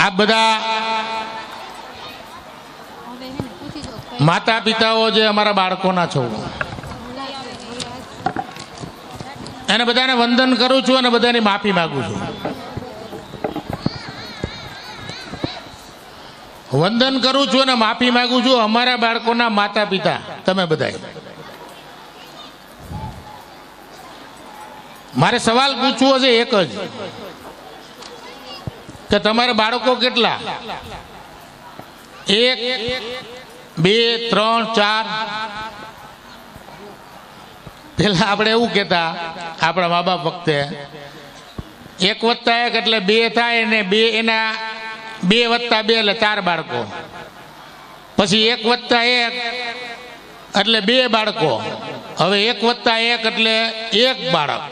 આ બધા માતા પિતાઓ જે અમારા બાળકોના છો એને બધાને વંદન કરું છું અને બધાની માફી માંગુ છું. વંદન કરું છું અને માફી માંગુ છું અમારા બાળકોના માતા પિતા તમે બધા. મારે સવાલ પૂછવો છે એક જ કે તમારા બાળકો કેટલા? 1 2 3 4. પેલા આપણે એવું કહેતા આપણા મા બાપ વખતે 1 + 1 એટલે 2 થાય ને 2 એના 2 + 2 એટલે 4 બાળકો. પછી 1 + 1 એટલે 2 બાળકો. હવે 1 + 1 એટલે 1 બાળક.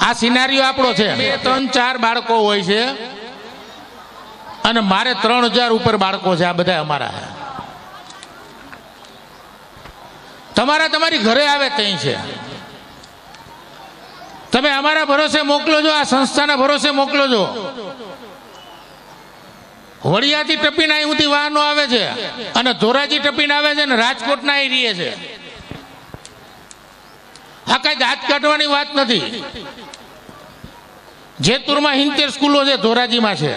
આ સિનારીઓ આપણો છે. 2 3 4 બાળકો હોય છે અને મારે 3000 ઉપર બાળકો છે. આ બધા અમારા તમારા તમારી ઘરે આવે ત્યાં છે. તમે અમારા ભરોસે મોકલો છો, આ સંસ્થાના ભરોસે મોકલો છો. વડિયાથી ટપીને અહીં સુધી વાહનો આવે છે અને ધોરાજી ટપીને આવે છે અને રાજકોટના અહીં રહે છે. આ કઈ દાંત કાઢવાની વાત નથી. જેતપુરમાં 70 સ્કૂલો છે, ધોરાજીમાં છે.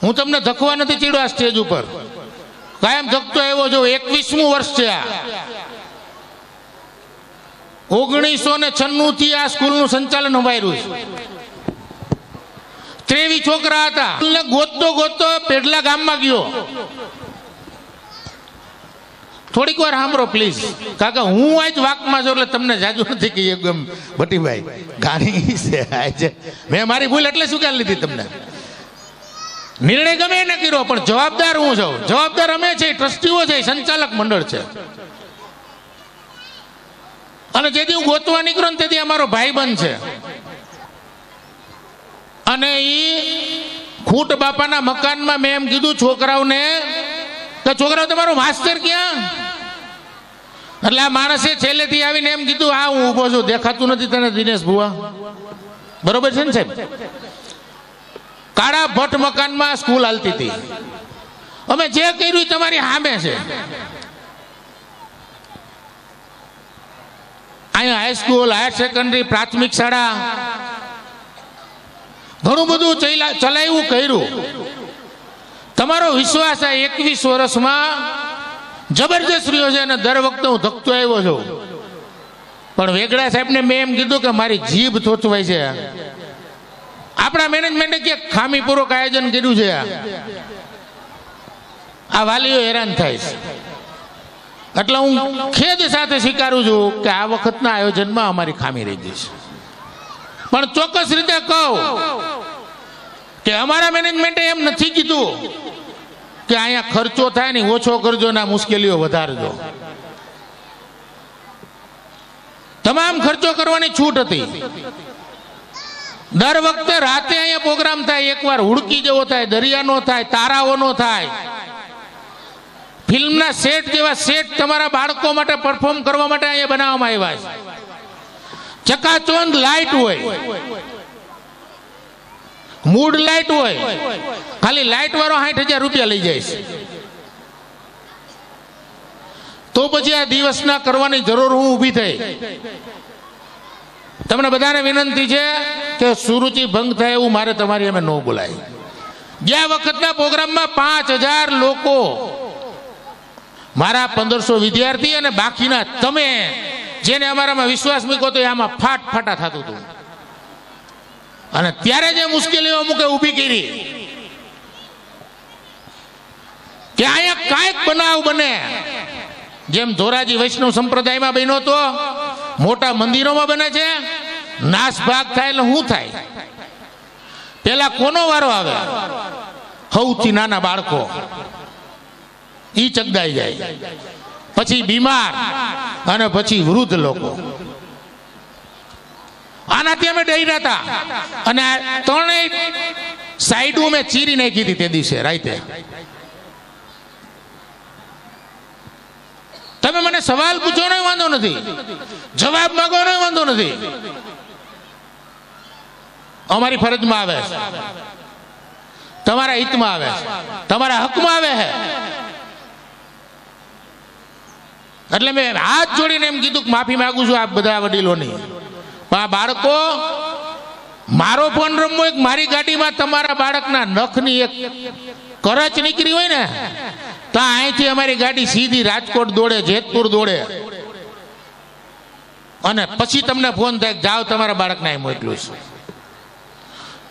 હું તમને ધકવા નથી ચીડ્યો આ સ્ટેજ ઉપર, કાયમ ધકતો આવ્યો છો. 21મું વર્ષ છે આ. 1996 થી આ સ્કૂલનું સંચાલન સંભાળ્યું છે. 23 છોકરા હતા. ગોતતો ગોતતો પેડલા ગામમાં ગયો. થોડીક વાર સાંભળો પ્લીઝ, કાકા હું આજ વાકમાં છું એટલે તમને જાજુ નથી કે એમ ભટ્ટીભાઈ ગાણી છે. મેં મારી ભૂલ એટલે શું કરી લીધી તમને. નિર્ણય ગમે એને કર્યો પણ જવાબદાર હું છું. જવાબદાર અમે છે, ટ્રસ્ટીઓ છે, સંચાલક મંડળ છે. અને જેથી હું ગોતવા નીકળ્યો ને તેથી અમારો ભાઈબંધ છે અને એ ખૂટ બાપાના મકાનમાં મેં એમ કીધું છોકરાઓને કે છોકરાઓ તમારો માસ્ટર ક્યાં? એટલે આ માણસે છેલ્લેથી આવીને એમ કીધું હા હું ઊભો છું, દેખાતું નથી તને દિનેશ ભુવા? બરોબર છે ને સાહેબ? કાળા ભટ્ટ મકાનમાં સ્કૂલ હાલતી હતી. અમે જે કર્યું તમારી સામે છે. અહીંયા હાઈસ્કૂલ, હાયર સેકન્ડરી, પ્રાથમિક શાળા ઘણું બધું ચલાવ્યું, કર્યું. તમારો વિશ્વાસ આ 21 વર્ષમાં જબરજસ્ત રહ્યો છે અને દર વખતે હું ધકતો આવ્યો છું. પણ વેગડા સાહેબને મેં એમ કીધું કે મારી જીભ થોચવાય છે. આપણા મેનેજમેન્ટે ક્યાંક ખામીપૂર્વક આયોજન કર્યું છે. આ વાલીઓ હેરાન થાય છે. એટલે હું ખેદ સાથે સ્વીકારું છું કે આ વખતના આયોજનમાં અમારી ખામી રહી ગઈ છે. પણ ચોક્કસ રીતે કહું કે અમારા મેનેજમેન્ટે એમ નથી કીધું કે અહીંયા ખર્ચો થાય ને ઓછો કરજો ને મુશ્કેલીઓ વધારજો. તમામ ખર્ચો કરવાની છૂટ હતી. દર વખતે રાતે અહીંયા પ્રોગ્રામ થાય, એકવાર હુડકી જેવો થાય, દરિયાનો થાય, તારાઓનો થાય, ફિલ્મના સેટ જેવા સેટ તમારા બાળકો માટે પરફોર્મ કરવા માટે અહીંયા બનાવવામાં આવ્યા છે. ચકાચોંધ લાઈટ હોય, મૂડ લાઈટ હોય. ખાલી લાઈટ વાળો 60,000 રૂપિયા લઈ જાય છે. તો પછી આ દિવસના કરવાની જરૂર હું ઊભી થઈ. તમને બધાને વિનંતી છે કે સુરુચિ ભંગ થાય એવું મારે તમારી અમે ન બોલાય. ગયા વખતના પ્રોગ્રામમાં 5,000 લોકો, મારા 1500 વિદ્યાર્થી અને બાકીના તમે જેને અમારામાં વિશ્વાસ મૂક્યો તો આમાં ફાટા થતું હતું. અને ત્યારે જે મુશ્કેલીઓ અમુકે ઊભી કરી કે અહીંયા કાંઈક બનાવ બને, જેમ ધોરાજી વૈષ્ણવ સંપ્રદાયમાં બન્યો તો, મોટા મંદિરોમાં બને છે, નાસભાગ થાય એટલે શું થાય? પેલા કોનો વારો આવે? સૌથી નાના બાળકો ઈ ચગદાઈ જાય, પછી બીમાર અને પછી વૃદ્ધ લોકો. આનાથી અમે ડર્યા હતા અને ત્રણેય સાઈડો મેં ચીરી નાખી હતી તે દિવસે રાતે. તમે મને સવાલ પૂછો ને વાંધો નથી, જવાબ માંગો ને વાંધો નથી, અમારી ફરજમાં આવે છે. તમારા હિતમાં આવે છે, તમારા હકમાં આવે છે. એટલે મેં હાથ જોડીને એમ કીધું કે માફી માંગુ છું આ બધા વડીલોની. પણ આ બાળકો, મારો ફોન રમવો એક મારી ગાડીમાં તમારા બાળકના નખની એક કરચ નીકળી હોય ને તો અહીંથી અમારી ગાડી સીધી રાજકોટ દોડે, જેતપુર દોડે, અને પછી તમને ફોન થાય જાઓ તમારા બાળકને અહીં મોકલું છું.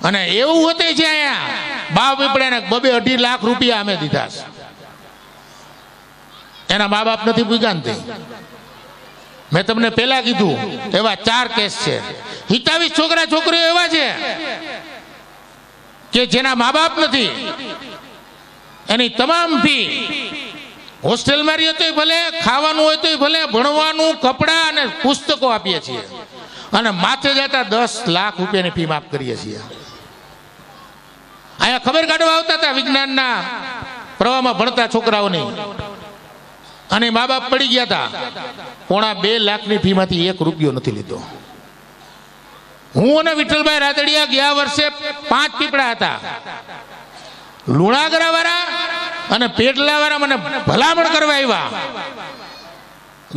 અને એવું હોતે છે અહીંયા બાપ પીપળાને 2-2.5 લાખ રૂપિયા અમે દીધા છે. એના મા બાપ નથી પૂગ્યા ને. મેં તમને પેલા કીધું એવા 4 કેસ છે. 27 છોકરા છોકરીઓ એવા છે કે જેના મા બાપ નથી, એની તમામ ફી હોસ્ટેલમાં રહીએ તોય ભલે, ખાવાનું હોય તોય ભલે, ભણવાનું, કપડાં અને પુસ્તકો આપીએ છીએ, અને માથે જતા 10 લાખ રૂપિયાની ફી માફ કરીએ છીએ. અહીંયા ખબર કાઢવા આવતા હતા વિજ્ઞાનના પ્રવાહમાં ભણતા છોકરાઓની, અને મા બાપ પડી ગયા હતા. 2.5 લાખની ફી માંથી 1 રૂપિયો નથી લીધો. હું અને વિઠ્ઠલભાઈ રાદડિયા ગયા વર્ષે 5 પીપળા હતા. લુણાગરા વાળા અને પેટલા વાળા મને ભલામણ કરવા આવ્યા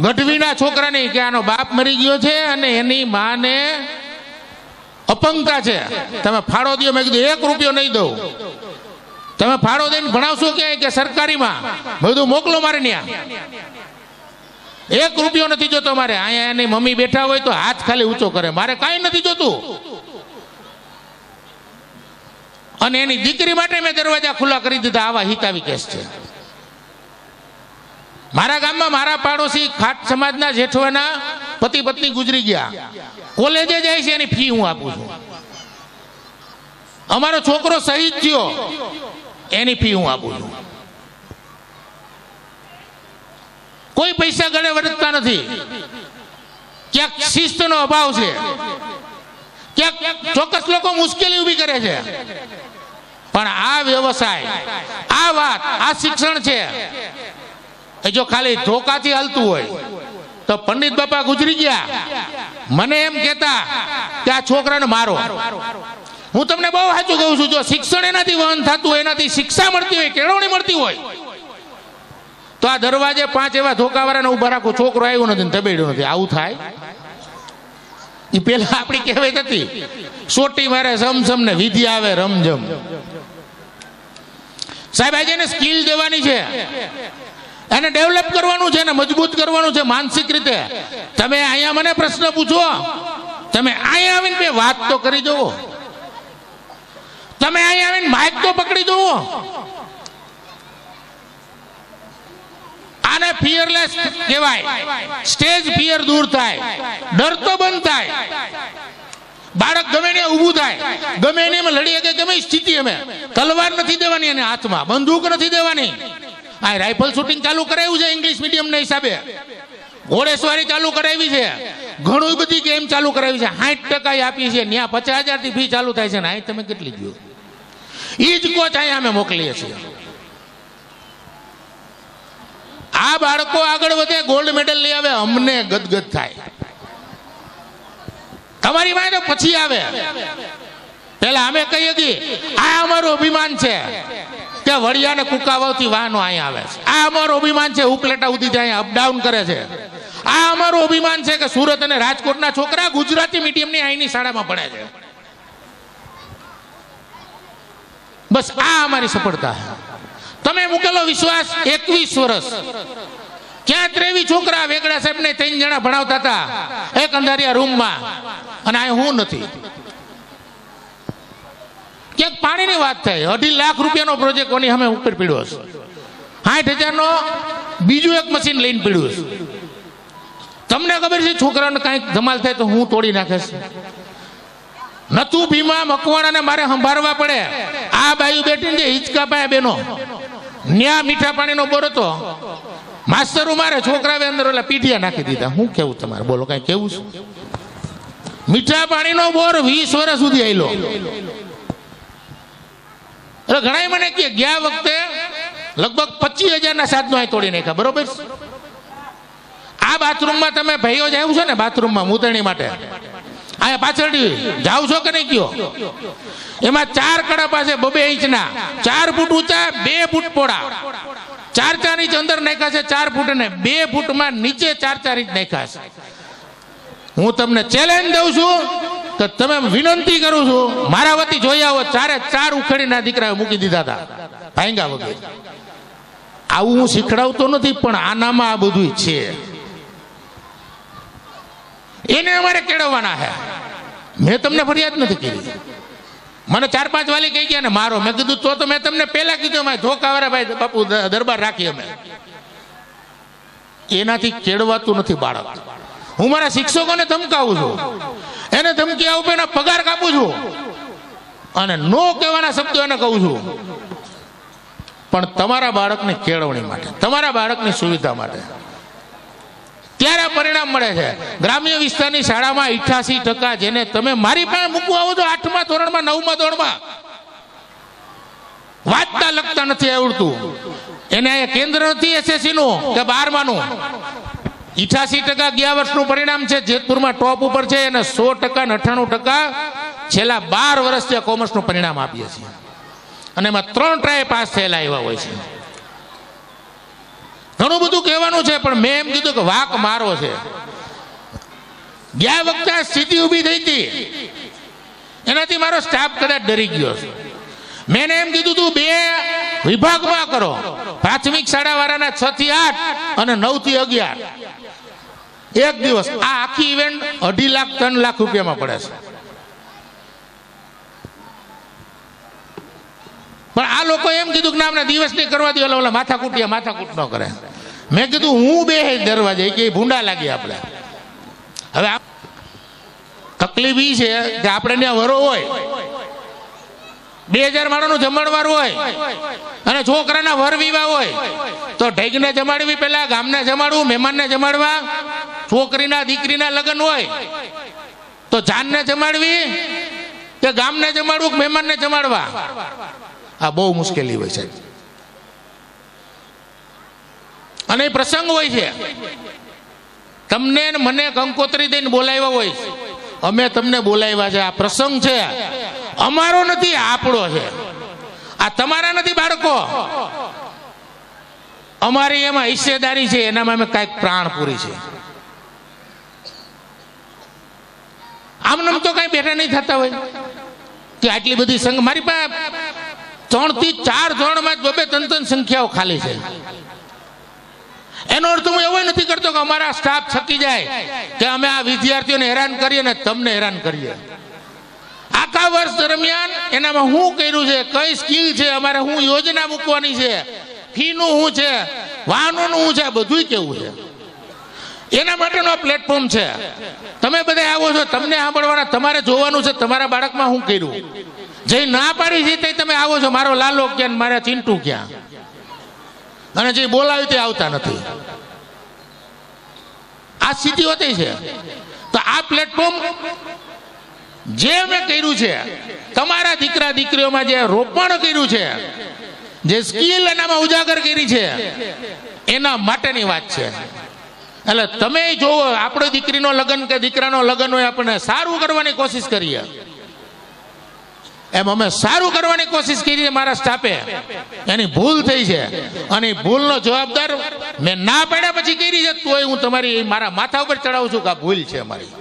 ગઢવીના છોકરાની કે આનો બાપ મરી ગયો છે અને એની માને અપંગતા છે, તમે ફાળો દો. મેં કીધું 1 રૂપિયો નહીં દઉં. તમે ફાળો દઈને ભણાવશો કે સરકારીમાં? બધું મોકલો મારે ત્યાં. 1 રૂપિયો નથી જોતો મારે. અહીંયા એની મમ્મી બેઠા હોય તો હાથ ખાલી ઊંચો કરે, મારે કાંઈ નથી જોતું. અને એની દીકરી માટે મેં દરવાજા ખુલ્લા કરી દીધા. આવા હિતાવી કેસ છે મારા ગામમાં. મારા પાડોશી ખાટ સમાજના જેઠવાના પતિ પત્ની ગુજરી ગયા, કોલેજે જાય છે, એની ફી હું આપું છું. અમારો છોકરો શહીદ થયો, એની ફી હું આપું છું. કોઈ પૈસા ગળે વળગતા નથી. ક્યાંક શિસ્તનો અભાવ છે, ક્યાંક ચોક્કસ લોકો મુશ્કેલી ઊભી કરે છે. પણ આ વ્યવસાય, આ વાત, આ શિક્ષણ છે એ જો ખાલી ધોકાથી હાલતું હોય તો પંડિત બાપા ગુજરી ગયા મને એમ કહેતા કે આ છોકરાને મારો. હું તમને બહુ સાચું કહું છું, જો શિક્ષણ એનાથી વહન થતું હોય, એનાથી શિક્ષા મળતી હોય, કેળવણી મળતી હોય, તો આ દરવાજે 5 એવા ધોકાવાળાને ઉભા રાખો, છોકરો આવ્યો નથી ને તબેડ્યો નથી. આવું થાય? એ પેલા આપણી કહેવત હતી, સોટી મારે સમસમ ને વિધિ આવે રમઝમ. સાહેબ આજે એને સ્કિલ દેવાની છે, એને ડેવલપ કરવાનું છે, એને મજબૂત કરવાનું છે માનસિક રીતે. તમે અહીંયા મને પ્રશ્ન પૂછો, તમે અહીંયા આવીને 2 વાત તો કરી જુઓ, તમે અહીંયા આવીને માઇક તો પકડી જુઓ. આને ફિયરલેસ કહેવાય. સ્ટેજ ફિયર દૂર થાય, ડર તો બંધ થાય. બાળક ગમે ને ઊભું થાય, ગમે એને લડીએ કે ગમે સ્થિતિ, અમે તલવાર નથી દેવાની એને હાથમાં, બંદૂક નથી દેવાની. આ રાઇફલ શૂટિંગ ચાલુ કરાવ્યું છે ઇંગ્લિશ મીડિયમના હિસાબે, ઘોડેસવારી ચાલુ કરાવી છે, ઘણું બધી ગેમ ચાલુ કરાવી છે. 60% આપી છે, ત્યાં 50,000 થી ફી ચાલુ થાય છે ને અહીં તમે કેટલી દો? એ જ કોચ અહીંયા અમે મોકલીએ છીએ. આ બાળકો આગળ વધે, ગોલ્ડ મેડલ લઈ આવે, અમને ગદગદ થાય. તમારી માં તો પછી આવે. પેલા અમે કહીએ કે આ અમારું અભિમાન છે કે વડિયાને કુકાવાવથી વાહનો અહીંયા આવે છે. આ અમારું અભિમાન છે ઉપલેટા સુધી અહીંયા અપડાઉન કરે છે. આ અમારું અભિમાન છે કે સુરત અને રાજકોટના છોકરા ગુજરાતી મીડિયમની અહીંની શાળામાં ભણે છે. બસ આ અમારી સફળતા. તમે મૂકેલો વિશ્વાસ 21 વર્ષ. ક્યાં 23 છોકરા વેગડા સાહેબને 3 જણા ભણાવતા હતા એક અંધારિયા રૂમમાં, અને આ હું નથી. ક્યાંક પાણીની વાત થાય, 2.5 લાખ રૂપિયાનો પ્રોજેક્ટ કોની અમે ઉપર પીડ્યો છે. 60,000 નો બીજું એક મશીન લઈને પીડ્યું છે. તમને ખબર છે છોકરાઓને કાંઈક ધમાલ થાય તો હું તોડી નાખે છે. નતું ભીમા મકવાણાને મારે સંભાળવા પડે. આ બાયુ બેઠીને જે હિંચકા પાયા બેનો, ન્યા મીઠા પાણીનો બોર હતો, માસ્તરો મારે છોકરાએ અંદર ઓલા પીઠિયા નાખી દીધા. હું કેવું તમારે, બોલો કઈ કેવું છે? મીઠા પાણીનો બોર 20 વર્ષ સુધી આવેલો. એટલે ઘણા મને કે ગયા વખતે લગભગ 25,000 ના સાધનો અહીં તોડી નાખ્યા. બરોબર? આ બાથરૂમમાં તમે ભાઈઓ જ આવ્યું છે ને બાથરૂમમાં મૂતરણી માટે, અહીંયા પાછળ જાવ છો કે નહીં કયો? એમાં 4 કડા પાસે 2 ઇંચના, 4 ફૂટ ઊંચા, 2 ફૂટ પોળા, 4 ઇંચ અંદર નાખ્યા છે 4 ફૂટ ને 2 ફૂટમાં નીચે 4 ઇંચ નાખ્યા છે. હું તમને ચેલેન્જ દઉં છું કે તમે વિનંતી કરું છું, મારા વતી જોઈ આવો, 4 ઉખેડીના દીકરાએ મૂકી દીધા હતા ભાંગા વગર. આવું હું શીખડાવતો નથી, પણ આનામાં આ બધું છે. એને અમારે કેળવવાના છે. મેં તમને ફરિયાદ નથી કરી. મને 4-5 વાલી કહી ગયા ને મારો. મેં કીધું તો મેં તમને પહેલા કીધું, અમે ધોકાવાળા ભાઈ બાપુ દરબાર રાખી અમે. એનાથી કેળવાતું નથી બાળક. હું મારા શિક્ષકોને ધમકાવું છું, એને ધમકી આપું, એના પગાર કાપું છું અને નો કહેવાના શબ્દો એને કહું છું. પણ તમારા બાળકની કેળવણી માટે, તમારા બાળકની સુવિધા માટે ત્યારે પરિણામ મળે છે. ગ્રામ્ય વિસ્તારની શાળામાં 88% જેને તમે મારી પાસે મૂકવા આવો છો 8મા ધોરણમાં 9મા ધોરણમાં વાંચતા લખતા નથી આવડતું, એને અહીંયા કેન્દ્ર નથી SSC નું કે 12માનું. 88% ગયા વર્ષનું પરિણામ છે, જેતપુરમાં ટોપ ઉપર છે. અને 100% ને 98% છેલ્લા 12 વર્ષ ત્યાં કોમર્સનું પરિણામ આપીએ છીએ. અને એમાં 3 ટ્રાય પાસ થયેલા એવા હોય છે. ઘણું બધું કહેવાનું છે, પણ મેં એમ કીધું કે વાક મારો છે. ગયા વખતે આ સ્થિતિ ઊભી થઈ હતી, એનાથી મારો સ્ટાફ કદાચ ડરી ગયો છે. મેં એમ કીધું તું 2 વિભાગમાં કરો, પ્રાથમિક શાળાવાળાના 6 થી 8 અને 9 થી 11 એક દિવસ. આ આખી ઇવેન્ટ 2.5 લાખ 3 લાખ રૂપિયામાં પડે છે. પણ આ લોકો એમ કીધું કે ના અમને દિવસ નહીં કરવા દે, ઓલા માથાકૂટ ન કરે. મેં કીધું હું બે દરવાજે કે ભૂંડા લાગી આપણે. હવે તકલીફ એ છે કે આપણે ત્યાં વરો હોય, 2000 માણસનું જમણવાર હોય અને છોકરાના વર વિવાહ હોય તો ઢેગને જમાડવી, પેલા ગામને જમાડવું, મહેમાનને જમાડવા. છોકરીના દીકરીના લગ્ન હોય તો જાનને જમાડવી કે ગામને જમાડવું કે મહેમાનને જમાડવા. આ બહુ મુશ્કેલી હોય છે. અને એ પ્રસંગ હોય છે, તમને મને કંકોત્રી દઈને બોલાવ્યા હોય, અમે તમને બોલાવ્યા છે. આ પ્રસંગ છે, અમારો નથી, આપણો છે. આ તમારા નથી બાળકો, અમારી એમાં હિસ્સેદારી છે, એનામાં અમે કાંઈક પ્રાણ પૂરી છે. આમ તો કઈ બેઠા નહીં થતા હોય કે આટલી બધી સંખ્યા. મારી પાસે 3 થી 4 ધોરણમાં જ 2-3 સંખ્યાઓ ખાલી છે. એનો અર્થ હું એવો નથી કરતો કે અમારા સ્ટાફ થકી જાય કે અમે આ વિદ્યાર્થીઓને હેરાન કરીએ ને તમને હેરાન કરીએ. આખા વર્ષ દરમિયાન એનામાં શું કર્યું છે, કઈ સ્કીલ છે, અમારે શું યોજના મૂકવાની છે, ફીનું શું છે, વાહનોનું શું છે, બધું કેવું છે, એના માટેનો પ્લેટફોર્મ છે. તમે બધા આવો છો, તમને સાંભળવાના, તમારે જોવાનું છે તમારા બાળકમાં શું કર્યું. જે ના પાડી છે તે તમે આવો છો, મારો લાલો ક્યાં, મારા ચિંટુ ક્યાં, અને જે બોલાવ્યું તે આવતા નથી. આ સ્થિતિ હોતી છે. તો આ પ્લેટફોર્મ જે મેં કર્યું છે, તમારા દીકરા દીકરીઓમાં જે રોપણ કર્યું છે, જે સ્કિલ એનામાં ઉજાગર કરી છે, એના માટેની વાત છે. એટલે તમે જોવો, આપણે દીકરીનો લગ્ન કે દીકરાનો લગ્ન હોય, આપણે સારું કરવાની કોશિશ કરીએ, એમ અમે સારું કરવાની કોશિશ કરી. મારા સ્ટાફે એની ભૂલ થઈ છે અને ભૂલનો જવાબદાર મેં ના પાડ્યા પછી કરી છે, તોય હું તમારી મારા માથા ઉપર ચડાવું છું કે આ ભૂલ છે અમારી.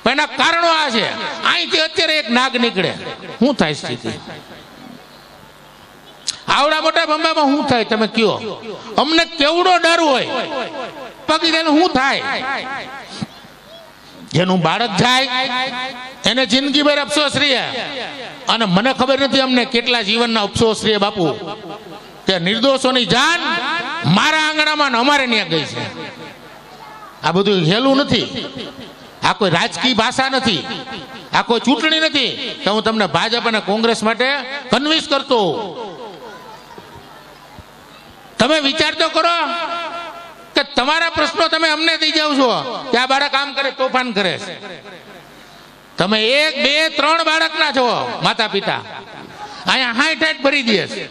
પણ એના કારણો આ છે. અહીંથી અત્યારે એક નાગ નીકળે, શું થાય સ્થિતિ? આવડા મોટા બંબામાં શું થાય તમે કયો? અમને કેવડો ડર હોય, પગી તેને શું થાય? જેનું બાળક જાય એને જિંદગીભર અફસોસ રહે. અને મને ખબર નથી અમને કેટલા જીવનના અફસોસ રહે બાપુ, કે નિર્દોષોની જાન મારા આંગણામાં અમારે ત્યાં ગઈ છે. આ બધું હેલું નથી. આ કોઈ રાજકીય ભાષા નથી, આ કોઈ ચૂંટણી નથી કે હું તમને ભાજપ અને કોંગ્રેસ માટે કન્વિન્સ કરતો. તમે વિચાર તો કરો કે તમારા પ્રશ્નો તમે અમને દઈ જાવ છો કે આ બાળક આમ કરે, તોફાન કરે છે. તમે 1, 2, 3 બાળકના છો માતા પિતા, અહીંયા 60 ભરી દે છે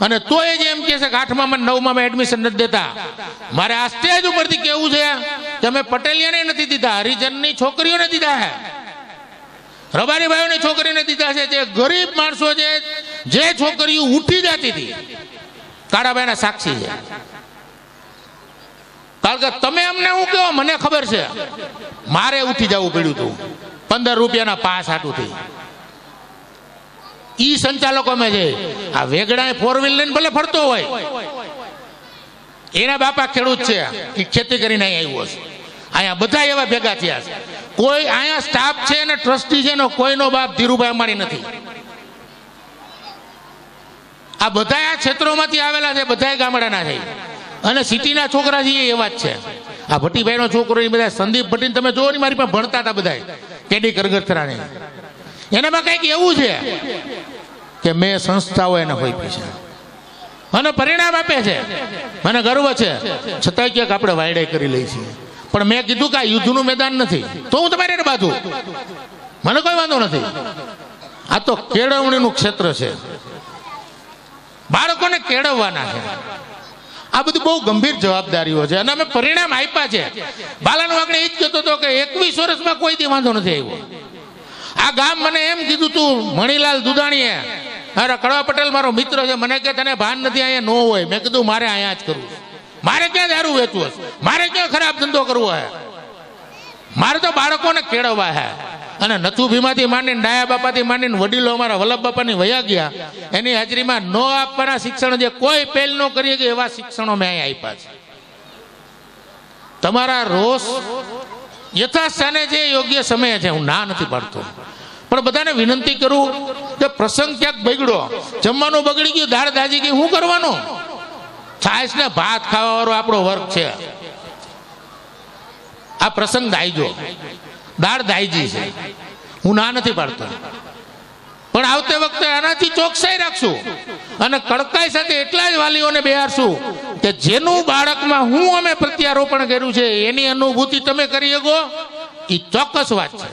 અને તોય જ એમ કહે છે કે 8મા અને 9મા એડમિશન નથી દેતા. મારે આ સ્ટેજ ઉપરથી કેવું છે કે અમે પટેલિયાને નથી દીધા, હરિજનની છોકરીઓને દીધા છે, રબારી ભાઈઓની છોકરીઓને દીધા છે. જે ગરીબ માણસો છે, જે છોકરીઓ ઉઠી જતી હતી, કાળાભાઈના સાક્ષી છે. કારણ કે તમે અમને હું કહો, મને ખબર છે, મારે ઉઠી જવું પડ્યું હતું 15 રૂપિયાના પાસ હાટુથી. ઈ સંચાલકો મેં છે. આ વેગડા 4 વ્હીલ લઈને ભલે ફરતો હોય, એના બાપા ખેડૂત છે, એ ખેતી કરીને અહીં આવ્યો છે. અહીંયા બધા એવા ભેગા થયા છે. કોઈ અહીંયા સ્ટાફ છે અને ટ્રસ્ટી છે, કોઈનો બાપ ધીરુભાઈ અંબાણી નથી. આ બધા આ ક્ષેત્રોમાંથી આવેલા છે, બધા ગામડાના છે, અને સિટીના છોકરા છે એવા જ છે. આ ભટ્ટીભાઈનો છોકરો એ બધા સંદીપ ભટ્ટીને તમે જોવો ને, મારી પાસે ભણતા હતા બધા, કેડી કરગથરાને. એનામાં કંઈક એવું છે કે મેં સંસ્થાઓ એને હોઈપી છે અને પરિણામ આપે છે. મને ગર્વ છે, છતાંય ક્યાંક આપણે વાયડાઈ કરી લઈ છીએ. પણ મેં કીધું કે આ યુદ્ધનું મેદાન નથી, તો હું તમારી બાજુ, મને કોઈ વાંધો નથી. આ તો કેળવણીનું ક્ષેત્ર છે, બાળકોને કેળવવાના છે. આ બધું બહુ ગંભીર જવાબદારીઓ છે અને અમે પરિણામ આપ્યા છે. બાલાનો વાગડે એ જ કહેતો હતો કે 21 વર્ષમાં કોઈ દી વાંધો નથી આવ્યો. આ ગામ મને એમ કીધું તું, મણીલાલ દુધાણીએ, અરે કડવા પટેલ મારો મિત્ર છે, મને કે તને ભાન નથી અહીંયા ન હોય. મેં કીધું મારે અહીંયા જ કરવું, મારે ક્યાં દારૂ વેચવું હશે, મારે ક્યાં ખરાબ ધંધો કરવો હે, મારે તો બાળકોને કેળવવા હે. અને નથુ ભીમાથી માંડીને, ડાયા બાપાથી માંડીને, વડીલો અમારા વલ્લભ બાપાની વયા ગયા, એની હાજરીમાં ન આપવાના શિક્ષણ જે કોઈ પહેલ ન કરીએ કે એવા શિક્ષણો મેં અહીં આપ્યા છે. તમારા રોષ યથાસ્થાને છે, યોગ્ય સમયે છે, હું ના નથી પાડતો, પણ બધાને વિનંતી કરું કે પ્રસંગ ક્યાંક બગડ્યો, જમવાનું બગડી ગયું, દાળ દાજી ગઈ, શું કરવાનું? છાશ ને ભાત ખાવા વાળો આપણો વર્ગ છે. આ પ્રસંગ દાયજો, દાળ દાયજી છે, હું ના નથી પાડતો, પણ આવતે વખતે આનાથી ચોકસાઈ રાખશું અને કડકાઈ સાથે એટલા જ વાલીઓને બેહારશું કે જેનું બાળકમાં હું અમે પ્રત્યારોપણ કર્યું છે એની અનુભૂતિ તમે કરી શકો. એ ચોક્કસ વાત છે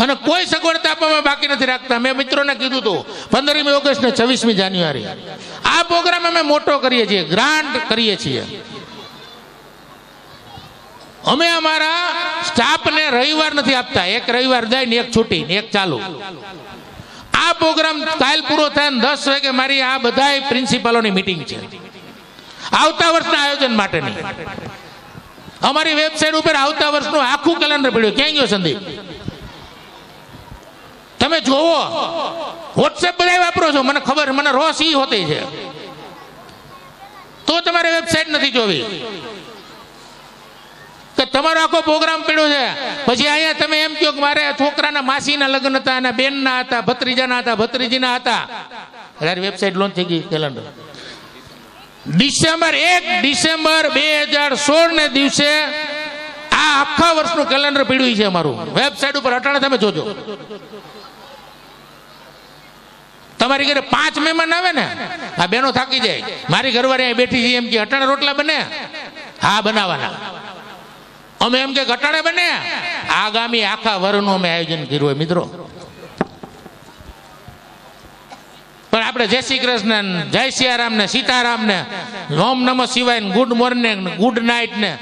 અને કોઈ સગવડતા આપવામાં બાકી નથી રાખતા. મેં મિત્રોને કીધું હતું 15મી ઓગસ્ટ ને 26મી જાન્યુઆરી આ પ્રોગ્રામ અમે મોટો કરીએ છીએ, ગ્રાન્ડ કરીએ છીએ. અમે અમારા સ્ટાફને રવિવાર નથી આપતા, એક રવિવાર જાય ને એક છૂટી ને એક ચાલુ. આ પ્રોગ્રામ કાલ પૂરો થાય ને 10 વાગે મારી આ બધા પ્રિન્સિપાલોની મીટિંગ છે આવતા વર્ષના આયોજન માટેની. અમારી વેબસાઇટ ઉપર આવતા વર્ષનું આખું કેલેન્ડર પડ્યું. ક્યાં ગયો સંદીપ? તમે જોવો, વોટ્સએપ બધા વાપરો છો, મને ખબર, મને રોષ ઈ હોતી છે. તો તમારે વેબસાઇટ નથી જોવી કે તમારો આખો પ્રોગ્રામ પડ્યો છે. પછી અહીંયા તમે એમ કહો કે મારે છોકરાના માસીના લગ્ન હતા, એના બેનના હતા, ભત્રીજાના હતા, ભત્રીજીના હતા. ત્યારે વેબસાઇટ લોન્ચ થઈ ગઈ કેલેન્ડર. ડિસેમ્બર 2016 ને દિવસે આ આખા વર્ષનું કેલેન્ડર પડ્યું છે અમારું વેબસાઇટ ઉપર. અટાણે તમે જોજો, તમારી ઘરે 5 મહેમાન આવે ને, આ બેનો થાકી જાય, મારી ઘરવાળી અહીં બેઠી છે, એમ કે અટાણે રોટલા બને? હા બનાવવાના. અમે એમ કે અટાણે બને? આગામી આખા વર્ષનું અમે આયોજન કર્યું હોય મિત્રો. પણ આપણે જય શ્રી કૃષ્ણ, જય સિયારામ ને, સીતારામ ને, ઓમ નમઃ શિવાય ને, ગુડ મોર્નિંગ ને, ગુડ નાઇટ ને,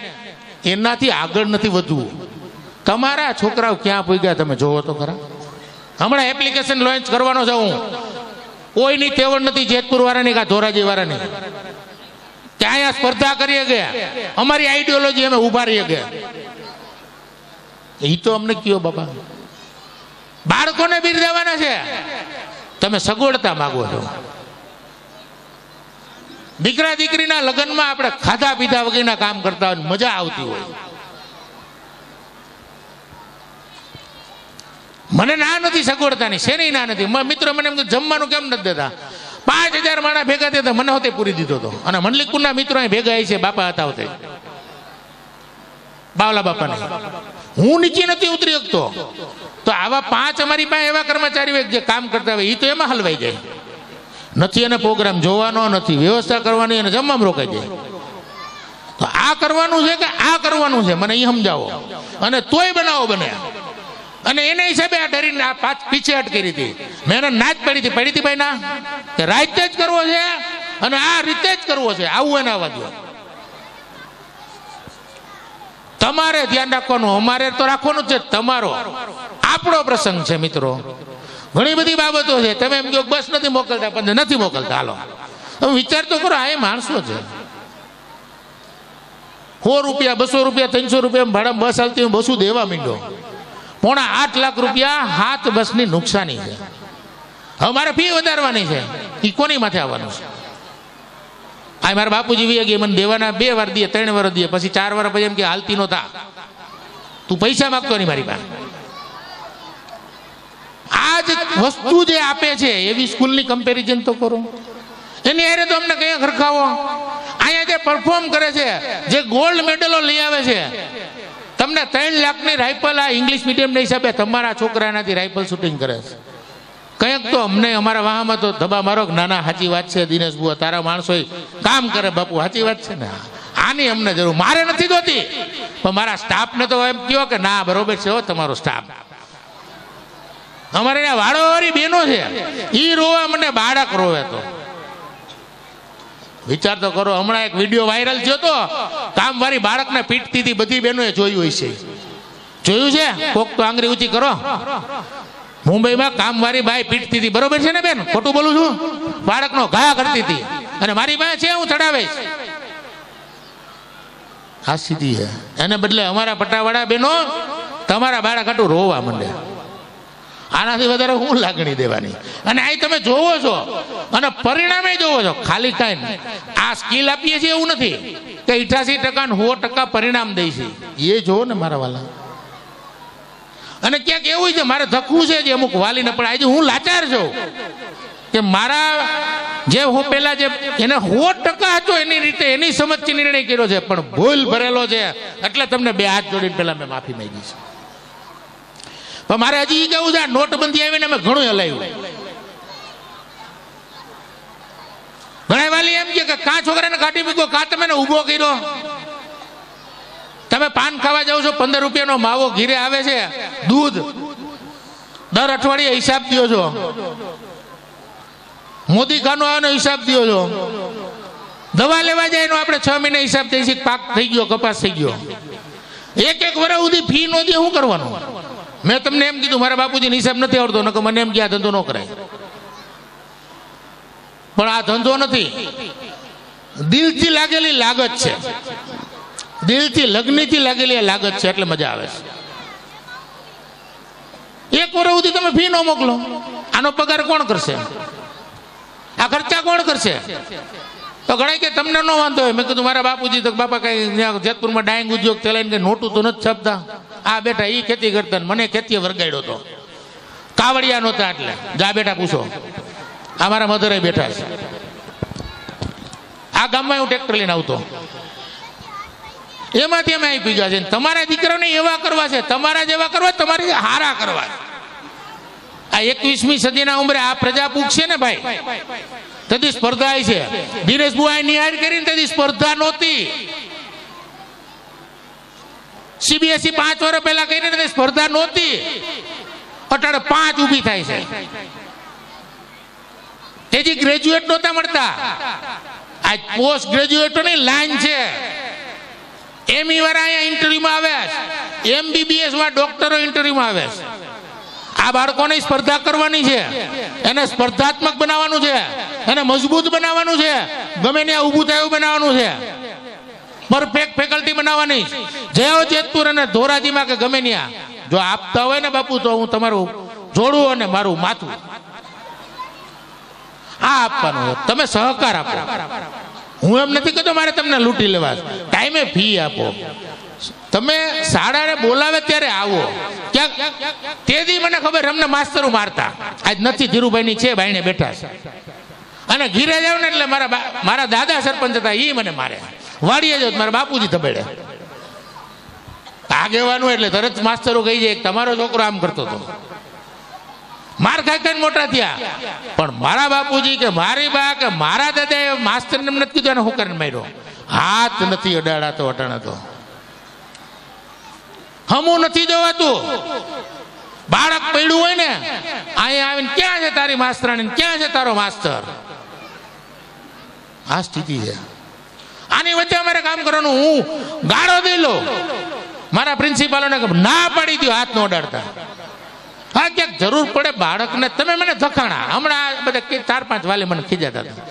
એનાથી આગળ નથી વધવું. તમારા છોકરાઓ ક્યાં પૂગ્યા તમે જોવો તો ખરા. હમણાં એપ્લિકેશન લોન્ચ કરવાનો છે હું, કોઈની તેવડ નથી જેતપુર વાળાની કે ધોરાજી વાળાની કે અહીંયા સ્પર્ધા કરીએ ગયા, અમારી આઈડિયોલોજી અમે ઉભા રહીએ ગયા. એ તો અમને કયો બાપા, બાળકોને બિરદાવવાના છે, તમે સગવડતા માગો છો. દીકરા દીકરીના લગ્નમાં આપણે ખાધા પીધા વગેરેના કામ કરતા હોય, મજા આવતી હોય. મને ના નથી સગવડતાની, શેની ના નથી. મિત્રો મને એમ કે જમવાનું કેમ નથી દેતા? 5000 માણસ ભેગા થયા મને હોતે પૂરી દીધો હતો. અને મંડલિકપુરના મિત્રો અહીં ભેગા છે, બાપા હતા હોતે, બાવલા બાપાને. હું નીચે નથી ઉતરી શકતો, તો આવા 5 અમારી પાસે એવા કર્મચારીઓ જે કામ કરતા હોય, એ તો એમાં હલવાઈ જાય. નથી એને પ્રોગ્રામ જોવાનો, નથી વ્યવસ્થા કરવાની, અને જમવામાં રોકાઈ જાય. તો આ કરવાનું છે કે આ કરવાનું છે, મને એ સમજાવો. અને તોય બનાવો બને. અને એના હિસાબે આ ડરીને આ પીછેહટ કરી હતી. મેં એને ના જ પડી હતી ભાઈ ના, કે રાતે જ કરવો છે અને આ રીતે જ કરવો છે, આવું એને આવવા દો. તમારે ધ્યાન રાખવાનું, અમારે તો રાખવાનું જ છે. તમારો આપણો પ્રસંગ છે મિત્રો. ઘણી બધી બાબતો છે. તમે એમ કહો બસ નથી મોકલતા, પણ નથી મોકલતા. હાલો તમે વિચાર તો કરો, આ એ માણસો છે. 100 રૂપિયા 200 રૂપિયા 300 રૂપિયા ભાડા બસ હાલતી હું બસું દેવા માંડ્યો. 8.5 લાખ રૂપિયા 7 બસની નુકસાની છે. હવે મારે ફી વધારવાની છે, એ કોની માથે આવવાનું છે? આ મારા બાપુજી વી ગયા, મને દેવાના 2 વાર દે 3 વાર દે, પછી 4 વાર પછી એમ કે હાલતી નો થા, તું પૈસા માગતો નહીં મારી પાસે. આ જ વસ્તુ જે આપે છે એવી સ્કૂલની કમ્પેરિઝન તો કરો. એની હારે તો અમને કઈ ખરખાવો. અહીંયા જે પરફોર્મ કરે છે, જે ગોલ્ડ મેડલો લઈ આવે છે, તમને 3 લાખની રાઇફલ આ ઇંગ્લિશ મીડિયમના હિસાબે તમારા છોકરાનાથી રાઇફલ શૂટિંગ કરે છે. કંઈક તો અમને અમારા વાહમાં તો ધબા મારો કે નાના સાચી વાત છે દિનેશ બુઆ, તારા માણસો કામ કરે બાપુ, સાચી વાત છે ને, આની અમને જરૂર. મારે નથી જોતી, પણ મારા સ્ટાફને તો એમ કહો કે ના બરોબર છે હો તમારો સ્ટાફ. અમારે ત્યાં વાળોવાળી બહેનો છે, એ રોવા મને બાળક રોવે. તો વિચાર તો કરો. હમણાં એક વિડીયો વાયરલ થયો તો, કામવાળી બાળકને પીટતી હતી, બધી બહેનોએ જોયું હોય છે. જોયું છે? કોક તો આંગળી ઊંચી કરો. મુંબઈમાં કામવાળી બાઈ પીટતી હતી, બરોબર છે ને બેન? ખોટું બોલું છું? બાળકનો ઘા કરતી હતી, અને મારી પાસે છે, હું ચડાવીશ. આ સ્થિતિ છે. એને બદલે અમારા પટ્ટાવાળા બહેનો તમારા બાળક હાટું રોવા માંડે. આનાથી વધારે હું લાગણી દેવાની? અને આ તમે જોવો છો અને પરિણામે જોવો છો. ખાલી કાંઈ આ સ્કિલ આપીએ છીએ એવું નથી કે 88% 100% પરિણામ દે છે. એ જોવો ને મારા વાલા. અને ક્યાંક એવું છે મારે ધખવું છે જે અમુક વાલીને, પણ આજે હું લાચાર છું કે મારા જે હું પેલા જે એને 100% હતો એની રીતે એની સમજથી નિર્ણય કર્યો છે, પણ ભૂલ ભરેલો છે. એટલે તમને 2 હાથ જોડીને પેલા મેં માફી માંગી છે. પણ મારે હજી એ કેવું છે, આ નોટબંધી આવીને અમે ઘણું હલાવ્યું. ઘણા વાલી એમ કે કાં છોકરાને કાઢી મૂકો, કાં તમે ઊભો કર્યો. તમે પાન ખાવા જાવ છો, 15 રૂપિયાનો માવો ઘીરે આવે છે, દૂધ દર અઠવાડિયે હિસાબ દો છો, મોદી ખાનો આનો હિસાબ દો છો, દવા લેવા જાય એનો આપણે 6 મહિને હિસાબ દઈએ છીએ, પાક થઈ ગયો, કપાસ થઈ ગયો. 1 વર્ષ સુધી ફી નો દે, શું કરવાનું? મેં તમને એમ કીધું મારા બાપુજીને હિસાબ નથી આવડતો, નકર મને એમ કે આ ધંધો ન કરાય. પણ આ ધંધો નથી, દિલથી લાગેલી લાગત છે. દિલથી લગ્નથી લાગેલી લાગત છે, એટલે મજા આવે છે. 1 વર્ષ સુધી તમે ફી ન મોકલો, આનો પગાર કોણ કરશે? આ ખર્ચા કોણ કરશે? તો ઘણા કે તમને ન વાંધો હોય. મેં કીધું મારા બાપુજી તો બાપા કઈ જેતપુરમાં ડાંગ ઉદ્યોગ ચલાવીને કઈ નોટું તો નથી છપતા. આ બેઠા એ ખેતી કરતા, મને ખેતીએ વર્ગાડ્યો હતો. કાવડિયા નહોતા, એટલે જા બેઠા પૂછો. અમારા મધરે બેઠા છે. આ ગામમાં હું ટ્રેક્ટર લઈને આવતો, એમાંથી અમે આવી ગયા છે. તમારા દીકરાને એવા કરવા છે, તમારા જેવા કરવા, તમારે હારા કરવા. આ 21મી સદીના ઉંમરે આ પ્રજા પૂછશે ને ભાઈ, તેથી સ્પર્ધા છે. દિનેશ બુઆએ નિહાળ કરીને તેથી સ્પર્ધા નહોતી. CBSE 5 વર્ષ પહેલા કરીને સ્પર્ધા નહોતી. અટાડે 5 ઊભી થાય છે. તેથી ગ્રેજ્યુએટ નહોતા મળતા. આ પોસ્ટ ગ્રેજ્યુએટોની લાઈન છે. ME વાળા અહીંયા ઇન્ટરવ્યુમાં આવે છે, MBBS વાળા ડોક્ટરો ઇન્ટરવ્યુમાં આવે છે. આ બાળકોને સ્પર્ધા કરવાની છે, એને સ્પર્ધાત્મક બનાવવાનું છે, એને મજબૂત બનાવવાનું છે, ગમે ત્યાં ઊભું થાય એવું બનાવવાનું છે, પરફેક્ટ ફેકલ્ટી બનાવવાની. જયો જેતપુર અને ધોરાજીમાં કે ગમે ત્યાં જો આપતા હોય ને બાપુ, તો હું તમારું જોડું અને મારું માથું આ આપવાનું. તમે સહકાર આપો. હું એમ નથી કહેતો મારે તમને લૂંટી લેવા, ટાઈમે ફી આપો. તમે શાળાને બોલાવે ત્યારે આવો. ક્યાંક તેથી મને ખબર અમને માસ્તરો મારતા, આજ નથી, ધીરુભાઈની છે, બાઈને બેઠા છે. અને ઘીરે જાવ ને એટલે મારા દાદા સરપંચ હતા, એ મને મારે. વાડીએ જાવ મારા બાપુજી ધબેડે. આગેવાનું એટલે તરત માસ્તરો કહી જાય તમારો છોકરો આમ કરતો હતો. માર ખાઈ ખાઈને મોટા થયા. પણ મારા બાપુજી કે મારી બા કે મારા દાદાએ માસ્તરને નથી કીધું એને હું કરીને માર્યો. હાથ નથી અડાડાતો અટાણાતો, હમું નથી જોવાતું. બાળક પડ્યું હોય ને અહીંયા આવીને ક્યાં છે તારી માસ્તરાણી, ક્યાં છે તારો માસ્તર, આ સ્થિતિ છે. આની વચ્ચે અમારે કામ કરવાનું. હું ગાળો દઈ લો મારા પ્રિન્સિપાલોને, ના પાડી દો હાથ ન અડાડતા. હા, ક્યાંક જરૂર પડે બાળકને, તમે મને ધખાણા. હમણાં બધા 4-5 વાલે મને ખીજાતા હતા.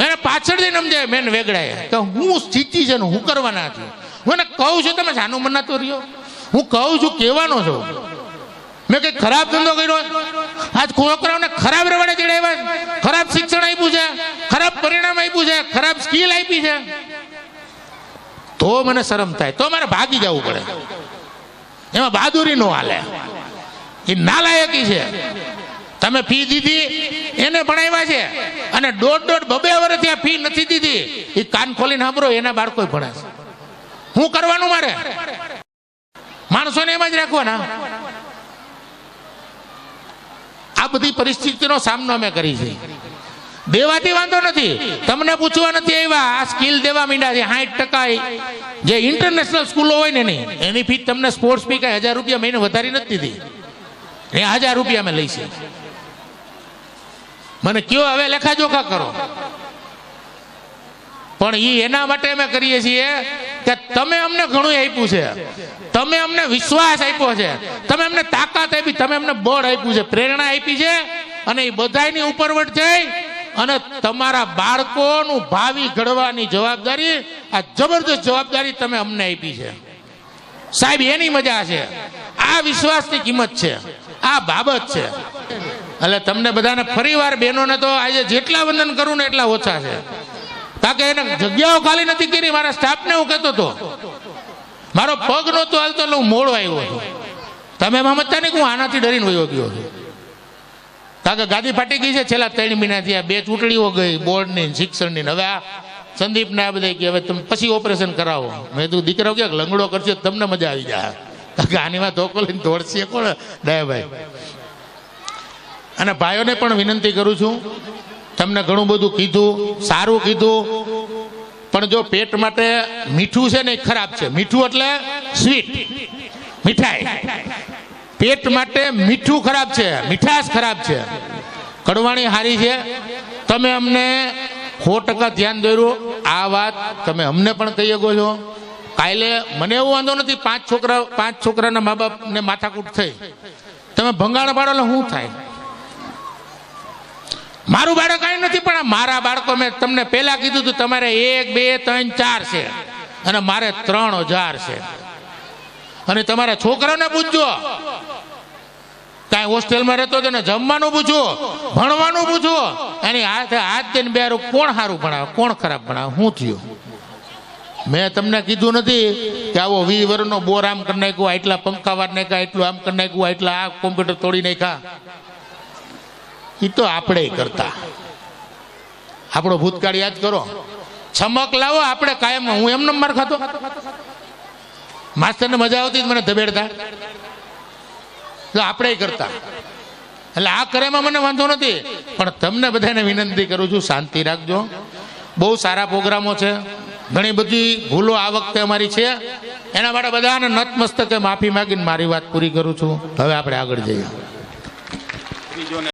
એને પાછળથી સમજાય મેન વેગડાએ કે હું સ્થિતિ છે ને હું કરવાના છું. હું એને કહું છું તમે સાનું મન ના તો રહ્યો. હું કહું છું કહેવાનો છું. મેં કંઈ ખરાબ ધંધો કર્યો? આજ છોકરાઓને ખરાબ રવાડે ચડાવ્યા, ખરાબ શિક્ષણ આપ્યું છે, ખરાબ પરિણામ આપ્યું છે, ખરાબ સ્કિલ આપી છે, તો મને શરમ થાય. તો મારે ભાગી જવું પડે. એમાં બહાદુરી નો હાલે. એ નાલાયકી છે. તમે ફી દીધી એને ભણાવ્યા છે અને 1.5-2 વર્ષથી આ ફી નથી દીધી. એ કાન ખોલીને સાંભળો, એના બાળકો ભણે છે. શું કરવાનું મારે? માણસોને એમ જ રાખવાના. આ બધી પરિસ્થિતિનો સામનો અમે કરી છે. દેવાથી વાંધો નથી, તમને પૂછવા નથી આવ્યા. આ સ્કિલ દેવા માંડ્યા છે. 60% જે ઇન્ટરનેશનલ સ્કૂલો હોય ને એની ફી તમને સ્પોર્ટ્સ ફી કઈ 1000 રૂપિયા મહિને વધારી નથી દીધી. એ 1000 રૂપિયા અમે લઈ છે. મને કયો હવે લેખાજોખા કરો. પણ એ એના માટે અમે કરીએ છીએ કે તમે અમને ઘણું આપ્યું છે, તમે અમને વિશ્વાસ આપ્યો છે, તમે અમને તાકાત આપી, તમે અમને બળ આપ્યું છે, પ્રેરણા આપી છે, અને એ બધાની ઉપરવટ જઈ અને તમારા બાળકોનું ભાવિ ઘડવાની જવાબદારી, આ જબરદસ્ત જવાબદારી તમે અમને આપી છે સાહેબ. એની મજા છે. આ વિશ્વાસની કિંમત છે, આ બાબત છે. એટલે તમને બધાને ફરીવાર બહેનોને તો આજે જેટલા વંદન કરું ને એટલા ઓછા છે. કારણ કે એને જગ્યાઓ ખાલી નથી કરી. મારા સ્ટાફને હું કહેતો હતો, મારો પગ નહોતો હાલતો એટલે હું મોડો આવ્યો હતો. તમે સમજતા નહીં કે હું આનાથી ડરીને વયો ગયો છું. કારણ કે ગાદી ફાટી ગઈ છે છેલ્લા 3 મહિનાથી. આ 2 ચૂંટણીઓ ગઈ, બોર્ડની, શિક્ષણની. હવે આ સંદીપને આ બધા કે હવે તમે પછી ઓપરેશન કરાવો. મેં તું દીકરાઓ ક્યાંક લંગડો કરશે તમને મજા આવી જાય. કારણ કે આનીમાં ધોકો લઈને દોડશે કોણ? દયાભાઈ. અને ભાઈઓને પણ વિનંતી કરું છું, તમને ઘણું બધું કીધું, સારું કીધું, પણ જો પેટ માટે મીઠું છે ને એ ખરાબ છે. મીઠું એટલે સ્વીટ, મીઠાઈ. પેટ માટે મીઠું ખરાબ છે, મીઠાશ ખરાબ છે. કડવાણી હારી છે. તમે અમને 100% ધ્યાન દોર્યું. આ વાત તમે અમને પણ કહી શકો છો. કાલે મને એવું વાંધો નથી, 5 છોકરાના મા બાપને માથાકૂટ થઈ, તમે ભંગાણ પાડો એટલે શું થાય? મારું બાળક કાંઈ નથી, પણ મારા બાળકો મેં તમને પહેલા કીધું હતું તમારે 1, 2, 3, 4 છે અને મારે 3000 છે. અને તમારા છોકરાને પૂછજો, કાંઈ હોસ્ટેલમાં રહેતો હતો ને જમવાનું પૂછો, ભણવાનું પૂછો, એની હાથે હાથ દઈને બેરું કોણ સારું ભણાવે, કોણ ખરાબ ભણાવે, શું થયું? મેં તમને કીધું નથી કે આવો 20 વર્ષનો બોર આમ કરી નાખ્યો, એટલા પંખા વાર નાખ્યા, એટલું આમ કરી નાખ્યું, એટલા આ કોમ્પ્યુટર તોડી નાખ્યા. એ તો આપણે કરતા. આપણો ભૂતકાળ યાદ કરો. છમક લાવો આપણે કાયમ. હું એમને માર ખાતો, માસ્તરને મજા આવતી મને ધબેડતા, તો આપણે કરતા. એટલે આ કરેમાં મને વાંધો નથી, પણ તમને બધાને વિનંતી કરું છું શાંતિ રાખજો. બહુ સારા પ્રોગ્રામો છે, ઘણી બધી ભૂલો આ વખતે અમારી છે. એના માટે બધાને નતમસ્તકે માફી માંગીને મારી વાત પૂરી કરું છું. હવે આપણે આગળ જઈએ.